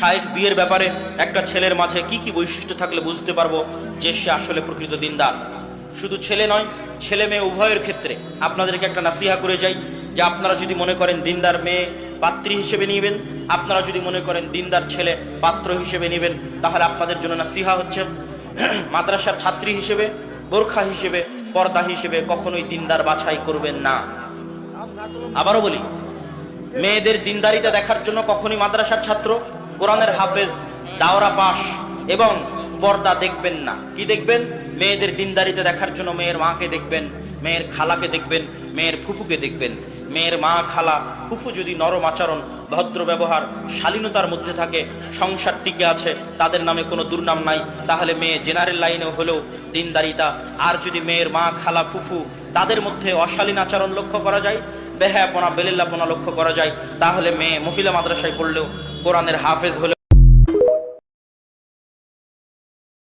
শায়েখ বিয়ের ব্যাপারে একটা ছেলের মাঝে কি কি বৈশিষ্ট্য থাকলে বুঝতে পারবো যে সে আসলে প্রকৃত দিনদার। শুধু ছেলে নয়, ছেলে মেয়ে উভয়ের ক্ষেত্রে আপনাদেরকে একটা নাসিহা করে যাই যে আপনারা যদি মনে করেন দিনদার মেয়ে পাত্রী হিসেবে নিবেন, আপনারা যদি মনে করেন দিনদার ছেলে পাত্র হিসেবে নেবেন, তাহলে আপনাদের জন্য নাসিহা হচ্ছে মাদ্রাসার ছাত্রী হিসেবে, বোরখা হিসেবে, পর্দা হিসেবে কখনোই দিনদার বাছাই করবেন না। আবারও বলি, মেয়েদের দিনদারিতা দেখার জন্য কখনই মাদ্রাসার ছাত্র, কোরআনের হাফেজ, দাওরা পাশ এবং পর্দা দেখবেন না। কি দেখবেন? মেয়েদের দিনদারিতা দেখার জন্য মেয়ের মাকে দেখবেন, মেয়ের খালাকে দেখবেন, মেয়ের ফুফুকে দেখবেন। মেয়ের মা, খালা, ফুফু যদি নরম আচরণ, ভদ্র ব্যবহার, শালীনতার মধ্যে থাকে, সংসার টিকে আছে, তাদের নামে কোনো দুর্নাম নাই, তাহলে মেয়ে জেনারেল লাইনে হলেও দিনদারিতা। আর যদি মেয়ের মা, খালা, ফুফু তাদের মধ্যে অশালীন আচরণ লক্ষ্য করা যায়, বেহায়াপনা, বেলিল্লাপনা লক্ষ্য করা যায়, তাহলে মেয়ে মহিলা মাদ্রাসায় পড়লেও, কোরআনের হাফেজ হলেও